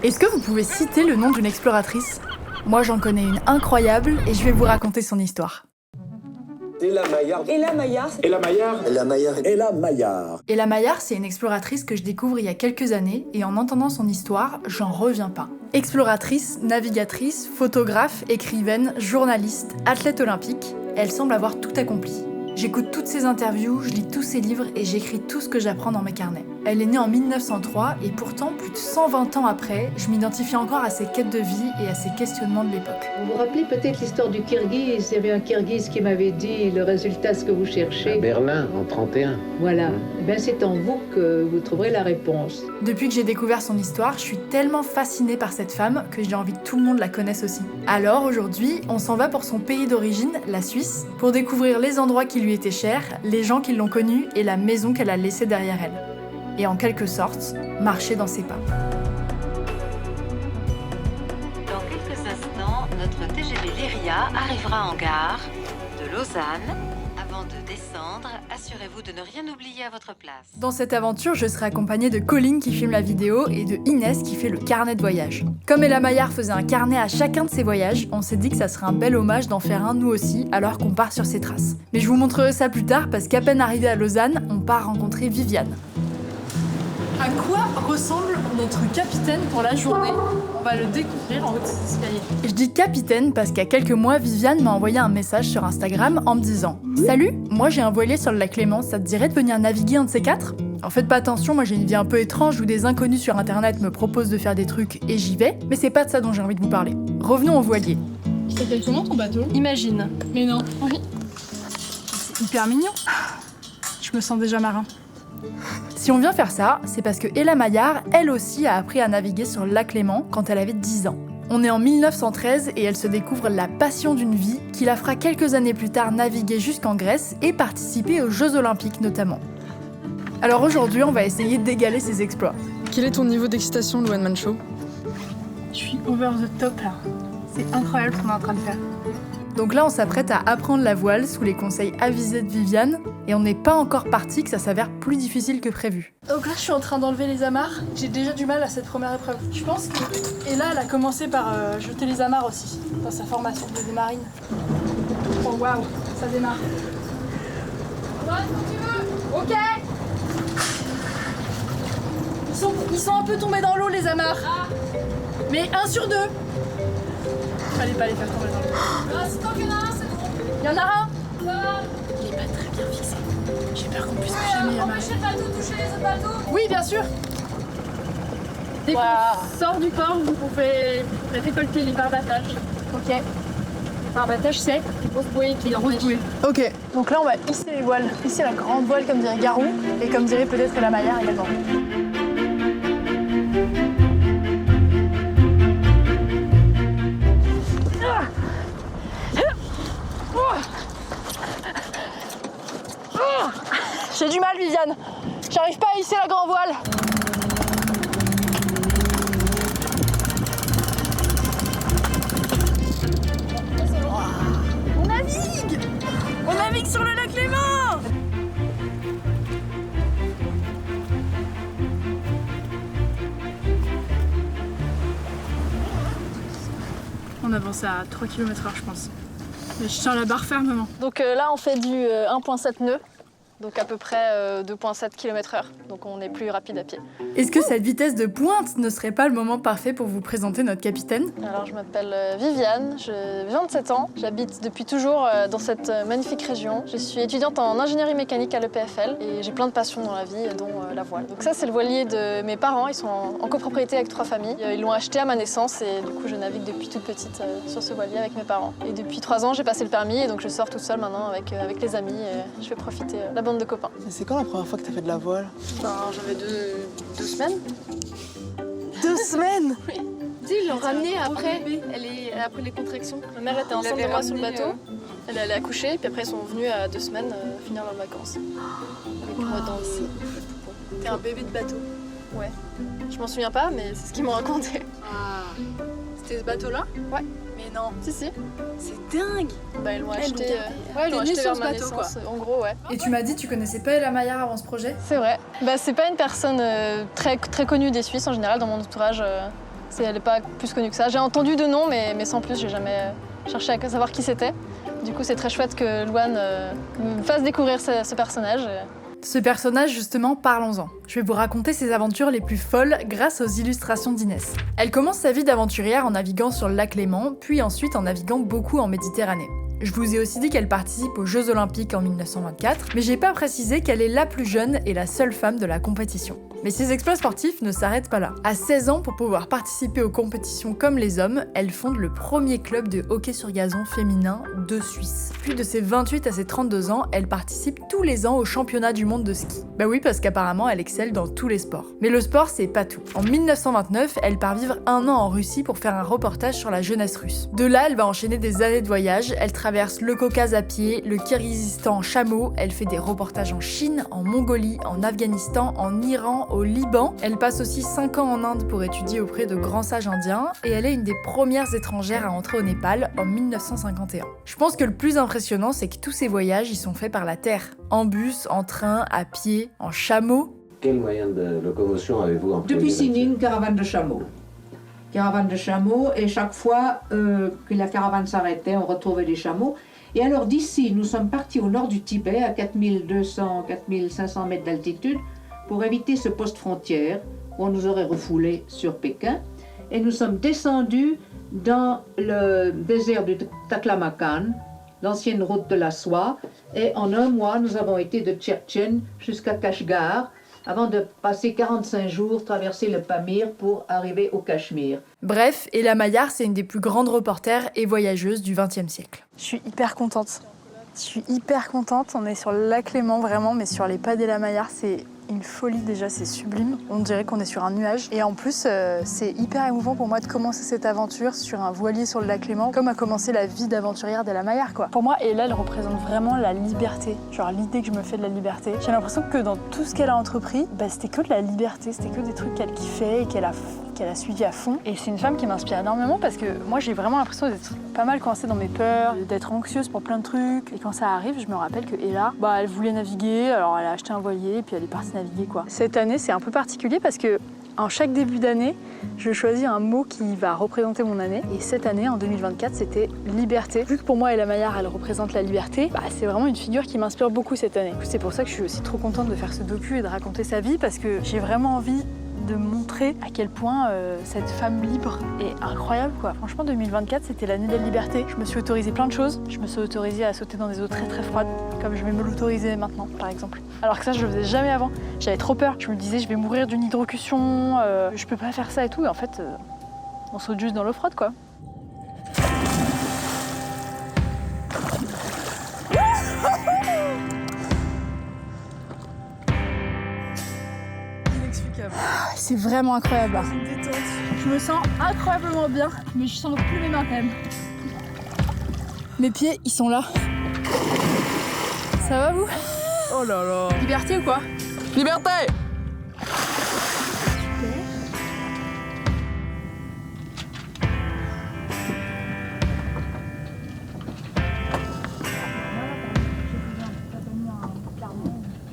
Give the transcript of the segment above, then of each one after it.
Est-ce que vous pouvez citer le nom d'une exploratrice ? Moi j'en connais une incroyable et je vais vous raconter son histoire. Ella Maillard. Ella Maillard. Ella Maillard. Ella Maillard. Ella Maillard. Ella Maillard, c'est une exploratrice que je découvre il y a quelques années et en entendant son histoire, j'en reviens pas. Exploratrice, navigatrice, photographe, écrivaine, journaliste, athlète olympique, elle semble avoir tout accompli. J'écoute toutes ses interviews, je lis tous ses livres et j'écris tout ce que j'apprends dans mes carnets. Elle est née en 1903 et pourtant, plus de 120 ans après, je m'identifie encore à ses quêtes de vie et à ses questionnements de l'époque. Vous vous rappelez peut-être l'histoire du Kirghiz ? Il y avait un Kirghiz qui m'avait dit le résultat, ce que vous cherchez. À Berlin, en 31. Voilà. Eh bien, c'est en vous que vous trouverez la réponse. Depuis que j'ai découvert son histoire, je suis tellement fascinée par cette femme que j'ai envie que tout le monde la connaisse aussi. Alors aujourd'hui, on s'en va pour son pays d'origine, la Suisse, pour découvrir les endroits qui lui étaient chers, les gens qui l'ont connue et la maison qu'elle a laissée derrière elle. Et en quelque sorte, marcher dans ses pas. Dans quelques instants, notre TGV Lyria arrivera en gare de Lausanne. Avant de descendre, assurez-vous de ne rien oublier à votre place. Dans cette aventure, je serai accompagnée de Colline qui filme la vidéo et de Inès qui fait le carnet de voyage. Comme Ella Maillard faisait un carnet à chacun de ses voyages, on s'est dit que ça serait un bel hommage d'en faire un nous aussi alors qu'on part sur ses traces. Mais je vous montrerai ça plus tard parce qu'à peine arrivé à Lausanne, on part rencontrer Viviane. À quoi ressemble notre capitaine pour la journée ? On va le découvrir en haut de ces escaliers. Je dis capitaine parce qu'il y a quelques mois, Viviane m'a envoyé un message sur Instagram en me disant « Salut, moi j'ai un voilier sur le lac Léman, ça te dirait de venir naviguer un de ces quatre ?» En faites pas attention, moi j'ai une vie un peu étrange où des inconnus sur internet me proposent de faire des trucs et j'y vais, mais c'est pas de ça dont j'ai envie de vous parler. Revenons au voilier. Il s'appelle comment ton bateau ? Imagine. Mais non. Oui. C'est hyper mignon. Je me sens déjà marin. Si on vient faire ça, c'est parce que Ella Maillard, elle aussi, a appris à naviguer sur le lac Léman quand elle avait 10 ans. On est en 1913 et elle se découvre la passion d'une vie qui la fera quelques années plus tard naviguer jusqu'en Grèce et participer aux Jeux Olympiques notamment. Alors aujourd'hui, on va essayer d'égaler ses exploits. Quel est ton niveau d'excitation, le One Man Show ? Je suis over the top là. C'est incroyable ce qu'on est en train de faire. Donc là, on s'apprête à apprendre la voile sous les conseils avisés de Viviane et on n'est pas encore parti que ça s'avère plus difficile que prévu. Donc là, je suis en train d'enlever les amarres. J'ai déjà du mal à cette première épreuve. Je pense que... Et là, elle a commencé par jeter les amarres aussi dans sa formation de marine. Oh waouh, ça démarre. Ouais, quand tu veux. Ok. Ils sont un peu tombés dans l'eau, les amarres. Mais 1 sur 2. Fallait pas les faire tomber dans l'eau. C'est tant qu'il y en a un, c'est bon. Il y en a un. Il est pas très bien fixé. J'ai peur qu'on puisse jamais y amarrer. Empêcher le bateau de toucher les autres bateaux. Oui, bien sûr. Dès qu'on sort du port, vous pouvez récolter les barbattages. Ok. Barbattage, c'est une grosse bouée qui est enroulée. Ok. Donc là, on va hisser les voiles. Hisser la grande voile, comme dirait Garou, et comme dirait peut-être Ella Maillard également. J'ai du mal, Viviane. J'arrive pas à hisser la grande voile. On navigue. On navigue sur le lac Léman. On avance à 3 km/h, je pense. Mais je tiens la barre fermement. Donc là, on fait du 1,7 nœuds. Donc à peu près 2,7 km/h, donc on est plus rapide à pied. Est-ce que cette vitesse de pointe ne serait pas le moment parfait pour vous présenter notre capitaine ? Alors je m'appelle Viviane, j'ai 27 ans, j'habite depuis toujours dans cette magnifique région. Je suis étudiante en ingénierie mécanique à l'EPFL et j'ai plein de passions dans la vie, dont la voile. Donc ça c'est le voilier de mes parents, ils sont en copropriété avec 3 familles. Ils l'ont acheté à ma naissance et du coup je navigue depuis toute petite sur ce voilier avec mes parents. Et depuis 3 ans j'ai passé le permis et donc je sors toute seule maintenant avec les amis et je fais profiter la bande de copains. Et c'est quand la première fois que t'as fait de la voile ? J'avais 2 semaines. 2 semaines ? Oui. Tu sais, ils l'ont ramenée après. Après les contractions. Ma mère était enceinte de moi sur le bateau. Elle allait accoucher, puis après ils sont venus à 2 semaines finir leurs vacances. Avec moi dans le... T'es un bébé de bateau. Ouais. Je m'en souviens pas, mais c'est ce qu'ils m'ont raconté. Ah. C'était ce bateau-là ? Ouais. Mais non. Si. C'est dingue. Bah ils l'ont acheté. Ils l'ont acheté vers ma naissance. En gros, ouais. Et tu m'as dit, tu connaissais pas Ella Maillard avant ce projet ? C'est vrai. Bah c'est pas une personne très connue des Suisses en général dans mon entourage. Elle n'est pas plus connue que ça. J'ai entendu de nom, mais sans plus, j'ai jamais cherché à savoir qui c'était. Du coup, c'est très chouette que Louane me fasse découvrir ce personnage. Ce personnage, justement, parlons-en. Je vais vous raconter ses aventures les plus folles grâce aux illustrations d'Inès. Elle commence sa vie d'aventurière en naviguant sur le lac Léman, puis ensuite en naviguant beaucoup en Méditerranée. Je vous ai aussi dit qu'elle participe aux Jeux Olympiques en 1924, mais j'ai pas précisé qu'elle est la plus jeune et la seule femme de la compétition. Mais ses exploits sportifs ne s'arrêtent pas là. À 16 ans, pour pouvoir participer aux compétitions comme les hommes, elle fonde le premier club de hockey sur gazon féminin de Suisse. Puis de ses 28 à ses 32 ans, elle participe tous les ans au championnat du monde de ski. Bah oui, parce qu'apparemment, elle excelle dans tous les sports. Mais le sport, c'est pas tout. En 1929, elle part vivre 1 an en Russie pour faire un reportage sur la jeunesse russe. De là, elle va enchaîner des années de voyage. Elle traverse le Caucase à pied, le Kirghizistan en chameau. Elle fait des reportages en Chine, en Mongolie, en Afghanistan, en Iran, au Liban. Elle passe aussi 5 ans en Inde pour étudier auprès de grands sages indiens. Et elle est une des premières étrangères à entrer au Népal en 1951. Je pense que le plus impressionnant, c'est que tous ces voyages, ils sont faits par la terre. En bus, en train, à pied, en chameau. Quel moyen de locomotion avez-vous employé? Depuis Signy, une caravane de chameaux. Caravane de chameaux, et chaque fois que la caravane s'arrêtait, on retrouvait des chameaux. Et alors d'ici, nous sommes partis au nord du Tibet, à 4200-4500 mètres d'altitude, pour éviter ce poste frontière où on nous aurait refoulés sur Pékin. Et nous sommes descendus dans le désert du Taklamakan, l'ancienne route de la soie. Et en 1 mois, nous avons été de Tchétchène jusqu'à Kashgar, avant de passer 45 jours, traverser le Pamir pour arriver au Cachemire. Bref, Ella Maillard, c'est une des plus grandes reporters et voyageuses du XXe siècle. Je suis hyper contente. On est sur le lac Léman vraiment, mais sur les pas d'Ella Maillard, c'est une folie déjà, c'est sublime. On dirait qu'on est sur un nuage. Et en plus, c'est hyper émouvant pour moi de commencer cette aventure sur un voilier sur le lac Léman, comme a commencé la vie d'aventurière d'Ella Maillard, quoi. Pour moi, Ella, elle représente vraiment la liberté. Genre l'idée que je me fais de la liberté. J'ai l'impression que dans tout ce qu'elle a entrepris, c'était que de la liberté, c'était que des trucs qu'elle kiffait et qu'elle a suivi à fond. Et c'est une femme qui m'inspire énormément parce que moi, j'ai vraiment l'impression d'être pas mal coincée dans mes peurs, d'être anxieuse pour plein de trucs. Et quand ça arrive, je me rappelle que Ella, elle voulait naviguer, alors elle a acheté un voilier et puis elle est partie naviguer, quoi. Cette année, c'est un peu particulier parce que en chaque début d'année, je choisis un mot qui va représenter mon année. Et cette année, en 2024, c'était liberté. Vu que pour moi, Ella Maillard, elle représente la liberté, c'est vraiment une figure qui m'inspire beaucoup cette année. C'est pour ça que je suis aussi trop contente de faire ce docu et de raconter sa vie parce que j'ai vraiment envie de montrer à quel point cette femme libre est incroyable, quoi. Franchement, 2024, c'était l'année de la liberté. Je me suis autorisée plein de choses. Je me suis autorisée à sauter dans des eaux très très froides, comme je vais me l'autoriser maintenant, par exemple. Alors que ça, je le faisais jamais avant. J'avais trop peur. Je me disais, je vais mourir d'une hydrocution, je peux pas faire ça et tout. Et en fait, on saute juste dans l'eau froide, quoi. C'est vraiment incroyable là. Je me sens incroyablement bien, mais je sens plus mes mains quand même. Mes pieds, ils sont là. Ça va vous? Oh là là. Liberté ou quoi? Liberté!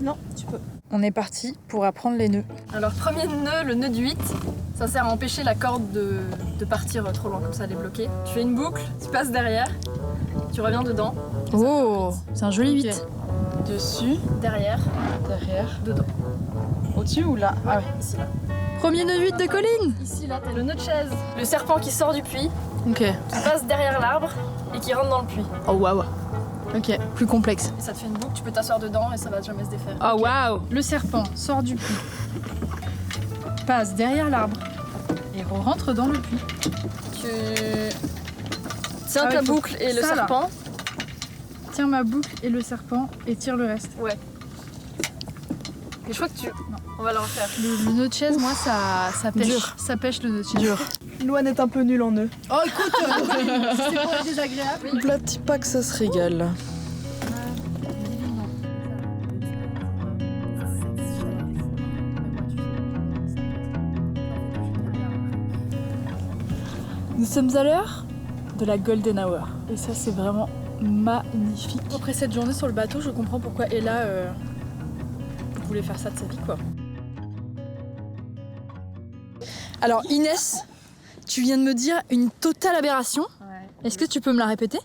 Non, tu peux. On est parti pour apprendre les nœuds. Alors premier nœud, le nœud du 8, ça sert à empêcher la corde de partir trop loin, comme ça elle est bloquée. Tu fais une boucle, tu passes derrière, tu reviens dedans. Oh, c'est un joli 8. Okay. Dessus, derrière, dedans. Au-dessus ou là? Ouais, ici là. Premier nœud 8 de Colline. Ici là, t'as le nœud de chaise. Le serpent qui sort du puits, Ok. qui passe derrière l'arbre et qui rentre dans le puits. Oh waouh. Ok, plus complexe. Et ça te fait une boucle, tu peux t'asseoir dedans et ça va jamais se défaire. Oh waouh. Le serpent sort du puits, passe derrière l'arbre et rentre dans le puits. Tu tiens ta boucle et le serpent. Là. Tiens ma boucle et le serpent et tire le reste. Ouais. Et je crois que tu... Non, on va le refaire. Le nœud de chaise, moi, ça pêche. Dur. Ça pêche le nœud de chaise. Dur. Louane est un peu nulle en nœud. Oh écoute, si c'est pour être désagréable. Oui. La petit pas que ça se régale. Nous sommes à l'heure de la Golden Hour. Et ça, c'est vraiment magnifique. Après cette journée sur le bateau, je comprends pourquoi Ella voulait faire ça de sa vie, quoi. Alors Inès, tu viens de me dire une totale aberration. Ouais. Est-ce que tu peux me la répéter?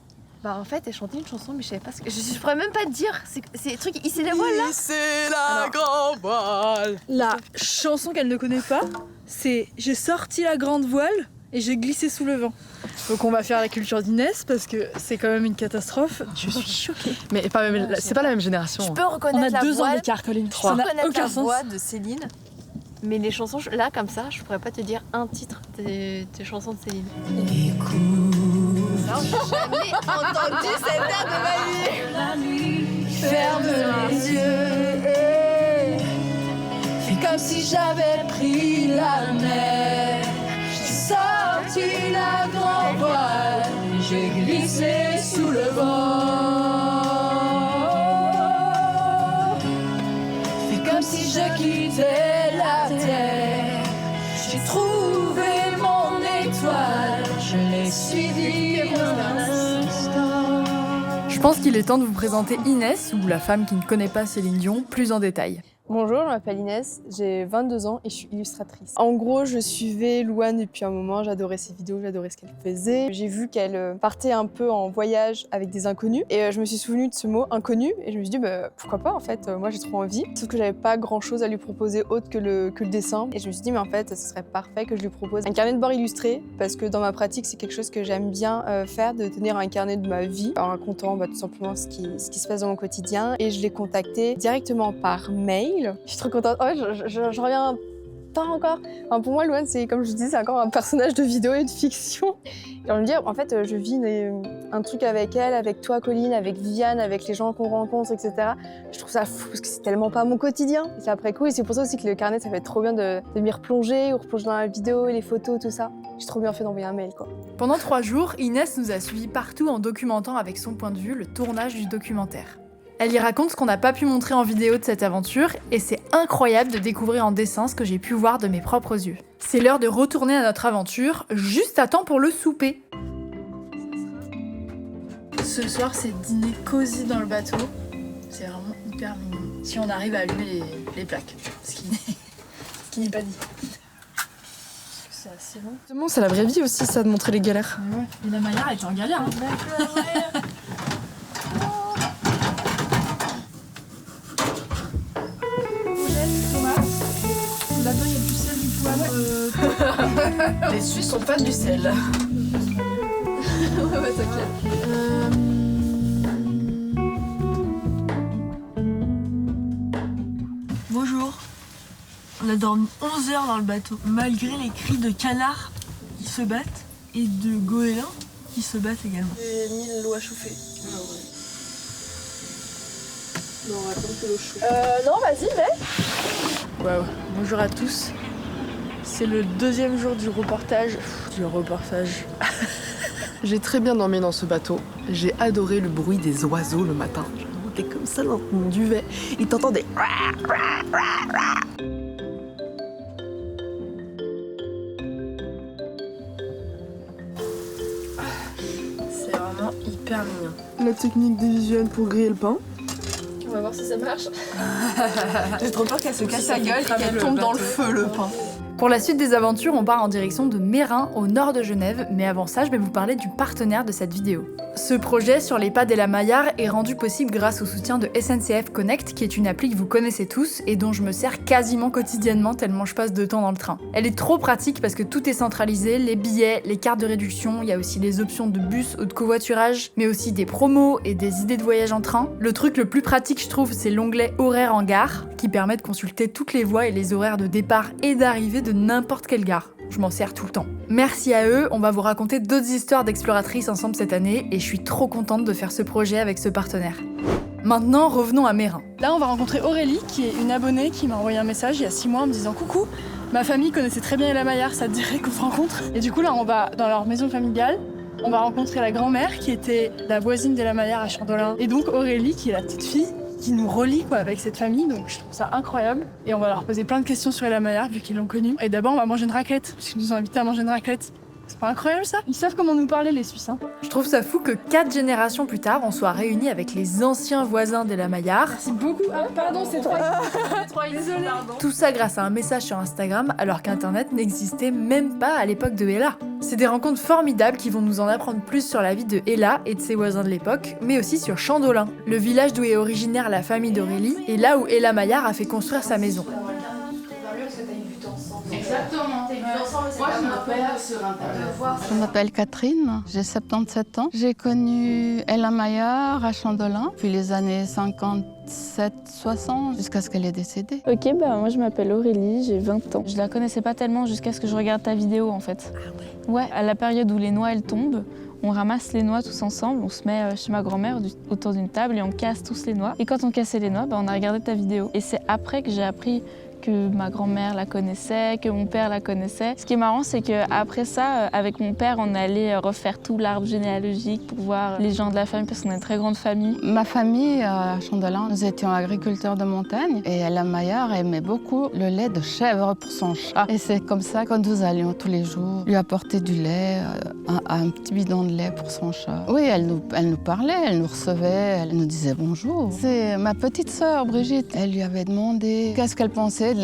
Bah en fait, elle chantait une chanson, mais je savais pas ce que... Je pourrais même pas te dire. C'est des trucs... Hisser la voile, là. C'est la grande voile. La chanson qu'elle ne connaît pas, c'est « J'ai sorti la grande voile et j'ai glissé sous le vent ». Donc on va faire la culture d'Inès parce que c'est quand même une catastrophe. Je suis choquée. Mais c'est pas la même génération. Je peux On reconnaître a la 2 ans voix. d'écart, Colline. Je peux Ça n'a reconnaître aucun la sens. voix de Céline. Mais les chansons, là, comme ça, je pourrais pas te dire un titre des chansons de Céline. Non, j'ai jamais entendu cette air de ma vie. Ferme les yeux et fais comme si j'avais pris la mer. J'ai sorti la grande voile et j'ai glissé sous le vent. Fais comme si je quittais la terre. J'ai trouvé mon étoile, je l'ai suivie un instant. Je pense qu'il est temps de vous présenter Inès, ou la femme qui ne connaît pas Céline Dion, plus en détail. Bonjour, je m'appelle Inès, j'ai 22 ans et je suis illustratrice. En gros, je suivais Louane depuis un moment, j'adorais ses vidéos, j'adorais ce qu'elle faisait. J'ai vu qu'elle partait un peu en voyage avec des inconnus et je me suis souvenue de ce mot inconnu et je me suis dit pourquoi pas en fait, moi j'ai trop envie. Sauf que j'avais pas grand chose à lui proposer autre que le dessin et je me suis dit mais en fait ce serait parfait que je lui propose un carnet de bord illustré parce que dans ma pratique c'est quelque chose que j'aime bien faire, de tenir un carnet de ma vie en racontant tout simplement ce qui se passe dans mon quotidien et je l'ai contacté directement par mail. Je suis trop contente. En fait, je reviens pas encore. Enfin, pour moi, Louane, c'est comme je dis, c'est encore un personnage de vidéo et de fiction. Et on me dit, en fait, je vis un truc avec elle, avec toi, Colline, avec Viviane, avec les gens qu'on rencontre, etc. Je trouve ça fou parce que c'est tellement pas mon quotidien. Et c'est après coup, et c'est pour ça aussi que le carnet, ça fait trop bien de m'y replonger ou replonger dans la vidéo, les photos, tout ça. J'ai trop bien fait d'envoyer un mail, quoi. Pendant 3 jours, Inès nous a suivis partout en documentant avec son point de vue le tournage du documentaire. Elle y raconte ce qu'on n'a pas pu montrer en vidéo de cette aventure et c'est incroyable de découvrir en dessin ce que j'ai pu voir de mes propres yeux. C'est l'heure de retourner à notre aventure, juste à temps pour le souper. Ce soir, c'est dîner cosy dans le bateau. C'est vraiment hyper mignon. Si on arrive à allumer les plaques, ce qui n'est pas dit. Parce que c'est assez long. Justement, c'est la vraie vie aussi, ça, de montrer les galères. Mais ouais. Et la Maillard, elle était en galère. Hein. Là-dedans, il y a du sel, du poivre. Les Suisses sont fans du sel. Ouais, t'inquiète. Bonjour. On a dormi 11 heures dans le bateau, malgré les cris de canards qui se battent et de goélands qui se battent également. Et 1000 lois chauffées. Ah ouais. Non, on attend que l'eau chauffe. Non, vas-y, mais. Waouh, bonjour à tous. C'est le 2e jour du reportage. J'ai très bien dormi dans ce bateau. J'ai adoré le bruit des oiseaux le matin. Je montais comme ça dans mon duvet. Et t'entendais. C'est vraiment hyper mignon. La technique des visuels pour griller le pain. On va voir si ça marche. J'ai trop peur qu'elle se casse la gueule et qu'elle tombe dans le feu, le pain. Pour la suite des aventures, on part en direction de Mérin, au nord de Genève, mais avant ça, je vais vous parler du partenaire de cette vidéo. Ce projet sur les pas d'Ella Maillard est rendu possible grâce au soutien de SNCF Connect, qui est une appli que vous connaissez tous et dont je me sers quasiment quotidiennement tellement je passe de temps dans le train. Elle est trop pratique parce que tout est centralisé, les billets, les cartes de réduction, il y a aussi les options de bus ou de covoiturage, mais aussi des promos et des idées de voyage en train. Le truc le plus pratique, je trouve, c'est l'onglet Horaires en gare, qui permet de consulter toutes les voies et les horaires de départ et d'arrivée de n'importe quelle gare. Je m'en sers tout le temps. Merci à eux, on va vous raconter d'autres histoires d'exploratrices ensemble cette année et je suis trop contente de faire ce projet avec ce partenaire. Maintenant, revenons à Mérin. Là, on va rencontrer Aurélie, qui est une abonnée qui m'a envoyé un message il y a 6 mois en me disant « Coucou, ma famille connaissait très bien Ella Maillard, ça te dirait qu'on se rencontre ?» Et du coup, là, on va dans leur maison familiale. On va rencontrer la grand-mère qui était la voisine d'Ella Maillard à Chandolin. Et donc Aurélie, qui est la petite fille, qui nous relie avec cette famille, donc je trouve ça incroyable. Et on va leur poser plein de questions sur Ella Maillard vu qu'ils l'ont connue. Et d'abord on va manger une raclette, parce qu'ils nous ont invités à manger une raclette. C'est pas incroyable ça? Ils savent comment nous parler les Suisses. Hein. Je trouve ça fou que 4 générations plus tard, on soit réunis avec les anciens voisins d'Ella Maillard. Merci beaucoup. Ah, pardon, c'est 3. Désolée. Tout ça grâce à un message sur Instagram, alors qu'Internet n'existait même pas à l'époque de Ella. C'est des rencontres formidables qui vont nous en apprendre plus sur la vie de Ella et de ses voisins de l'époque, mais aussi sur Chandolin, le village d'où est originaire la famille d'Aurélie, et là où Ella Maillard a fait construire sa maison. Exactement, t'es vu ensemble, c'est pas Je m'appelle Catherine, j'ai 77 ans. J'ai connu Ella Maillard à Chandolin, puis les années 57-60, jusqu'à ce qu'elle est décédée. Ok, moi je m'appelle Aurélie, j'ai 20 ans. Je la connaissais pas tellement jusqu'à ce que je regarde ta vidéo en fait. Ouais, à la période où les noix elles tombent, on ramasse les noix tous ensemble, on se met chez ma grand-mère autour d'une table et on casse tous les noix. Et quand on cassait les noix, on a regardé ta vidéo. Et c'est après que j'ai appris que ma grand-mère la connaissait, que mon père la connaissait. Ce qui est marrant, c'est qu'après ça, avec mon père, on allait refaire tout l'arbre généalogique pour voir les gens de la famille, parce qu'on a une très grande famille. Ma famille, à Chandolin, nous étions agriculteurs de montagne et Ella Maillard aimait beaucoup le lait de chèvre pour son chat. Et c'est comme ça que nous allions tous les jours lui apporter du lait, un petit bidon de lait pour son chat. Oui, elle nous parlait, elle nous recevait, elle nous disait bonjour. C'est ma petite sœur, Brigitte. Elle lui avait demandé qu'est-ce qu'elle pensait de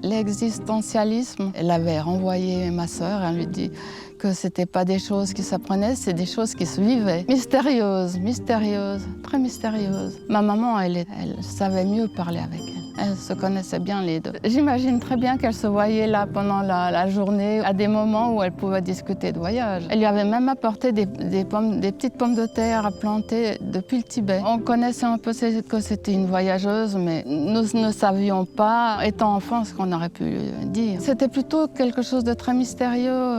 l'existentialisme. Elle avait renvoyé ma sœur, elle lui dit que c'était pas des choses qui s'apprenaient, c'est des choses qui se vivaient. Mystérieuses, très mystérieuses. Ma maman, elle savait mieux parler avec elle. Elle se connaissait bien les deux. J'imagine très bien qu'elle se voyait là pendant la journée, à des moments où elle pouvait discuter de voyage. Elle lui avait même apporté des petites pommes de terre à planter depuis le Tibet. On connaissait un peu que c'était une voyageuse, mais nous ne savions pas, étant enfants, ce qu'on aurait pu dire. C'était plutôt quelque chose de très mystérieux.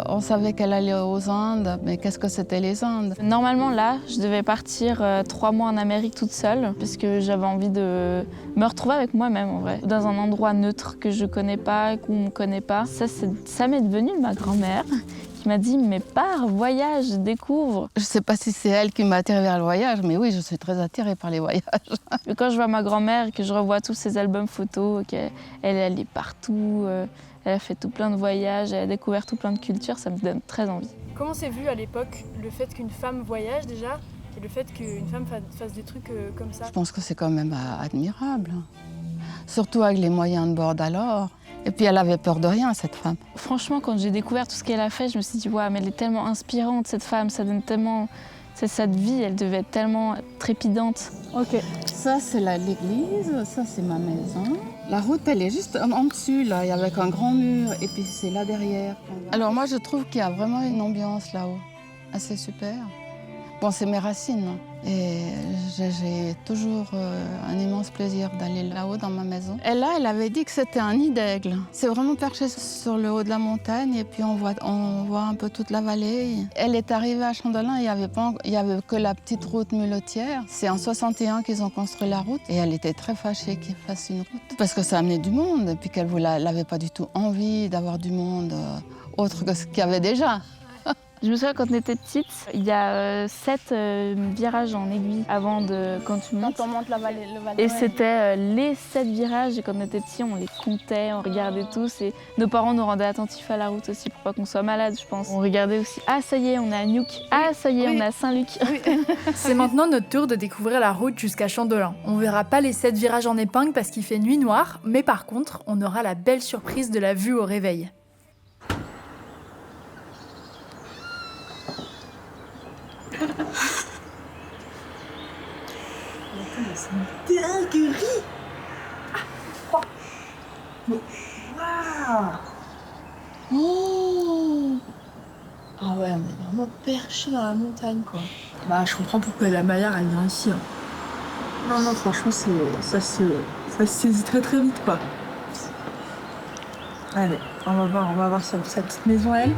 On savait qu'elle allait aux Indes, mais qu'est-ce que c'était les Indes? Normalement, là, je devais partir 3 mois en Amérique toute seule, puisque j'avais envie de me retrouver avec moi-même, en vrai. Dans un endroit neutre que je connais pas, qu'on ne connaît pas. Ça m'est devenu ma grand-mère qui m'a dit « mais pars, voyage, découvre ». Je sais pas si c'est elle qui m'a attirée vers le voyage, mais oui, je suis très attirée par les voyages. Et quand je vois ma grand-mère, que je revois tous ses albums photos, qu'elle est allée partout, elle a fait tout plein de voyages, elle a découvert tout plein de cultures, ça me donne très envie. Comment c'est vu à l'époque le fait qu'une femme voyage déjà et le fait qu'une femme fasse des trucs comme ça? Je pense que c'est quand même admirable, surtout avec les moyens de bord d'alors. Et puis elle avait peur de rien, cette femme. Franchement, quand j'ai découvert tout ce qu'elle a fait, je me suis dit ouais, mais elle est tellement inspirante cette femme, ça donne tellement. Cette vie, elle devait être tellement trépidante. Ok, ça c'est l'église, ça c'est ma maison. La route, elle est juste en dessus, là, avec un grand mur, et puis c'est là derrière. Alors moi, je trouve qu'il y a vraiment une ambiance là-haut, assez super. Bon, c'est mes racines, et j'ai toujours un immense plaisir d'aller là-haut dans ma maison. Et là, elle avait dit que c'était un nid d'aigle. C'est vraiment perché sur le haut de la montagne, et puis on voit un peu toute la vallée. Elle est arrivée à Chandolin, il y avait que la petite route muletière. C'est en 61 qu'ils ont construit la route, et elle était très fâchée qu'ils fassent une route, parce que ça amenait du monde, et puis qu'elle n'avait pas du tout envie d'avoir du monde autre que ce qu'il y avait déjà. Je me souviens quand on était petite, il y a 7 virages en aiguille avant quand tu montes. Quand on monte le vallée. Et c'était les 7 virages, et quand on était petits, on les comptait, on regardait tous. Et nos parents nous rendaient attentifs à la route aussi pour pas qu'on soit malade, je pense. On regardait aussi, ah ça y est, on est à Nuuk. Ah ça y est, on est à Saint-Luc. Oui. C'est maintenant notre tour de découvrir la route jusqu'à Chandolin. On verra pas les 7 virages en épingle parce qu'il fait nuit noire, mais par contre, on aura la belle surprise de la vue au réveil. C'est une dinguerie! Waouh! Oh! Ah ouais, on est vraiment perché dans la montagne, quoi. Bah, je comprends pourquoi la Maillard, elle vient ici. Hein. Non, franchement, ça se saisit très très vite, quoi. Allez, on va voir sa petite maison, elle.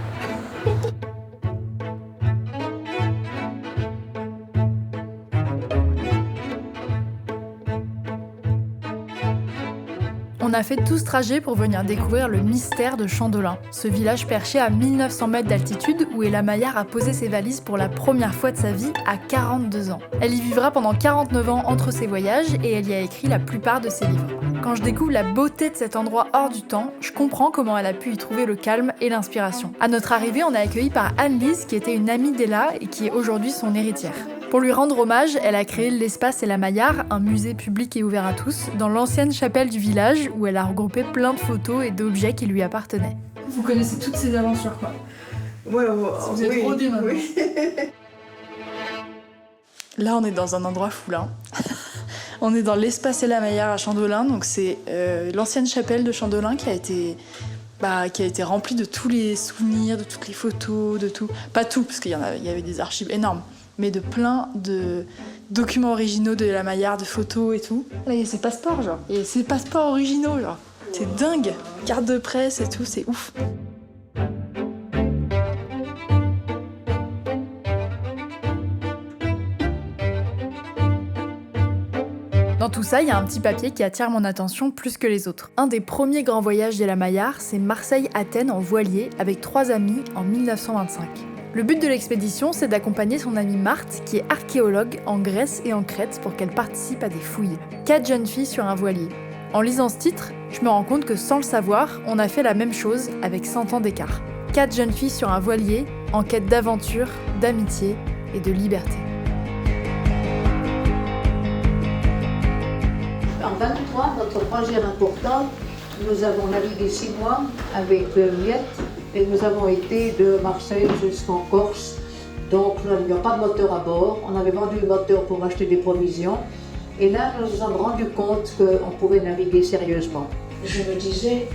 On a fait tout ce trajet pour venir découvrir le mystère de Chandolin, ce village perché à 1900 mètres d'altitude où Ella Maillard a posé ses valises pour la première fois de sa vie à 42 ans. Elle y vivra pendant 49 ans entre ses voyages et elle y a écrit la plupart de ses livres. Quand je découvre la beauté de cet endroit hors du temps, je comprends comment elle a pu y trouver le calme et l'inspiration. À notre arrivée, on est accueillis par Anne-Lise, qui était une amie d'Ella et qui est aujourd'hui son héritière. Pour lui rendre hommage, elle a créé l'Espace Ella Maillard, un musée public et ouvert à tous, dans l'ancienne chapelle du village, où elle a regroupé plein de photos et d'objets qui lui appartenaient. Vous connaissez toutes ces aventures, quoi. Ouais, vous êtes rodés maintenant. Oui. Là, on est dans un endroit fou, là. On est dans l'Espace Ella Maillard à Chandelin, donc c'est l'ancienne chapelle de Chandelin qui a été remplie de tous les souvenirs, de toutes les photos, de tout. Pas tout, parce qu'il y avait des archives énormes, mais de plein de documents originaux de Ella Maillard, de photos et tout. Là, il y a ses passeports, genre. Il y a ses passeports originaux, genre. C'est dingue. Carte de presse et tout, c'est ouf. Dans tout ça, il y a un petit papier qui attire mon attention plus que les autres. Un des premiers grands voyages d'Ella Maillard, c'est Marseille-Athènes en voilier avec 3 amis en 1925. Le but de l'expédition, c'est d'accompagner son amie Marthe, qui est archéologue en Grèce et en Crète, pour qu'elle participe à des fouilles. 4 jeunes filles sur un voilier. En lisant ce titre, je me rends compte que sans le savoir, on a fait la même chose avec 100 ans d'écart. 4 jeunes filles sur un voilier, en quête d'aventure, d'amitié et de liberté. En 23, notre projet important, nous avons navigué 6 mois avec Miette et nous avons été de Marseille jusqu'en Corse. Donc nous n'avions pas de moteur à bord, on avait vendu le moteur pour acheter des provisions. Et là, nous nous sommes rendus compte qu'on pouvait naviguer sérieusement. Je me disais,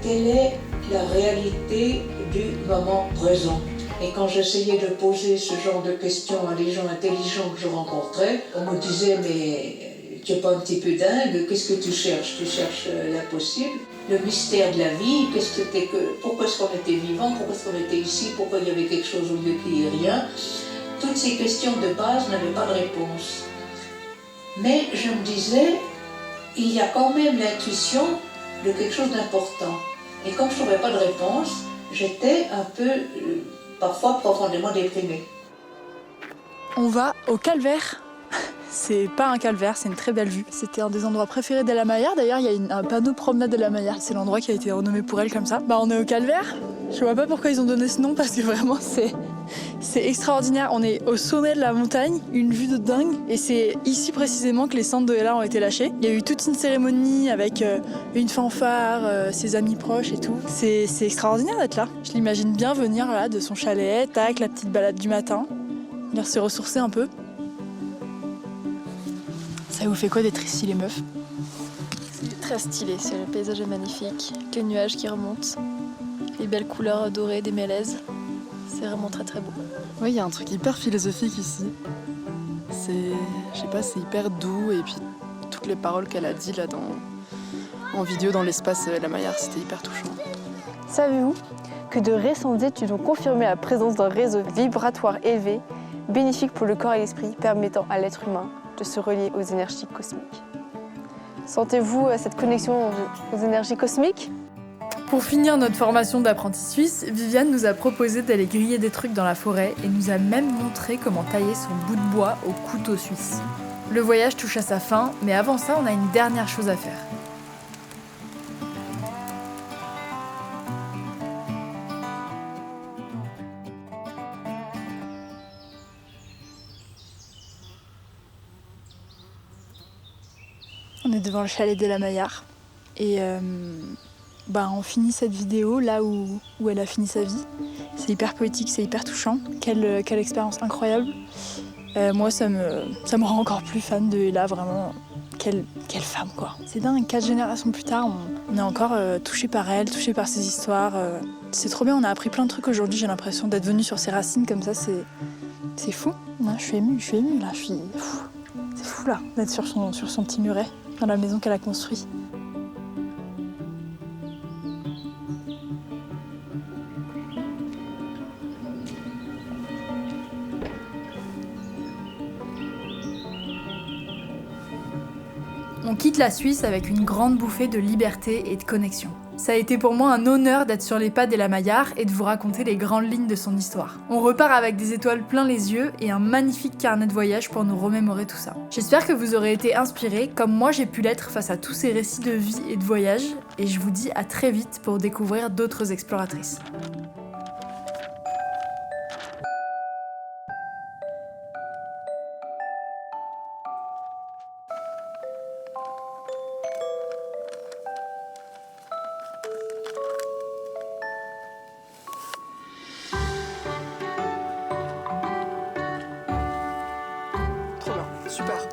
quelle est la réalité du moment présent? Et quand j'essayais de poser ce genre de questions à des gens intelligents que je rencontrais, on me disait, mais tu n'es pas un petit peu dingue, qu'est-ce que tu cherches? Tu cherches l'impossible, le mystère de la vie, pourquoi est-ce qu'on était vivant, pourquoi est-ce qu'on était ici, pourquoi il y avait quelque chose au lieu qu'il n'y ait rien. Toutes ces questions de base n'avaient pas de réponse. Mais je me disais, il y a quand même l'intuition de quelque chose d'important. Et comme je ne trouvais pas de réponse, j'étais un peu, parfois profondément déprimée. On va au Calvaire. C'est pas un calvaire, c'est une très belle vue. C'était un des endroits préférés d'Ella Maillard. D'ailleurs, il y a un panneau promenade d'Ella Maillard. C'est l'endroit qui a été renommé pour elle comme ça. On est au Calvaire. Je vois pas pourquoi ils ont donné ce nom parce que vraiment c'est extraordinaire. On est au sommet de la montagne, une vue de dingue. Et c'est ici précisément que les cendres de Ella ont été lâchées. Il y a eu toute une cérémonie avec une fanfare, ses amis proches et tout. C'est extraordinaire d'être là. Je l'imagine bien venir là de son chalet, tac, la petite balade du matin, venir se ressourcer un peu. Ça vous fait quoi d'être ici, les meufs? C'est très stylé, le paysage est magnifique, les nuages qui remontent, les belles couleurs dorées des mélèzes. C'est vraiment très très beau. Oui, il y a un truc hyper philosophique ici. Je sais pas, c'est hyper doux et puis toutes les paroles qu'elle a dit là en vidéo dans l'espace Ella Maillard, c'était hyper touchant. Savez-vous que de récentes études ont confirmé la présence d'un réseau vibratoire élevé, bénéfique pour le corps et l'esprit, permettant à l'être humain de se relier aux énergies cosmiques. Sentez-vous cette connexion aux énergies cosmiques? Pour finir notre formation d'apprenti suisse, Viviane nous a proposé d'aller griller des trucs dans la forêt et nous a même montré comment tailler son bout de bois au couteau suisse. Le voyage touche à sa fin, mais avant ça, on a une dernière chose à faire. On est devant le chalet d'Ella Maillard et on finit cette vidéo là où elle a fini sa vie. C'est hyper poétique, c'est hyper touchant. Quelle expérience incroyable. Moi, ça me rend encore plus fan de Ella, vraiment. Quelle femme, quoi. C'est dingue, 4 générations plus tard, on est encore touché par elle, touché par ses histoires. C'est trop bien, on a appris plein de trucs aujourd'hui. J'ai l'impression d'être venue sur ses racines comme ça, c'est fou. Ouais, je suis émue là, c'est fou là, d'être sur son petit muret, dans la maison qu'elle a construite. On quitte la Suisse avec une grande bouffée de liberté et de connexion. Ça a été pour moi un honneur d'être sur les pas d'Ella Maillard et de vous raconter les grandes lignes de son histoire. On repart avec des étoiles plein les yeux et un magnifique carnet de voyage pour nous remémorer tout ça. J'espère que vous aurez été inspirés, comme moi j'ai pu l'être face à tous ces récits de vie et de voyage, et je vous dis à très vite pour découvrir d'autres exploratrices. Super.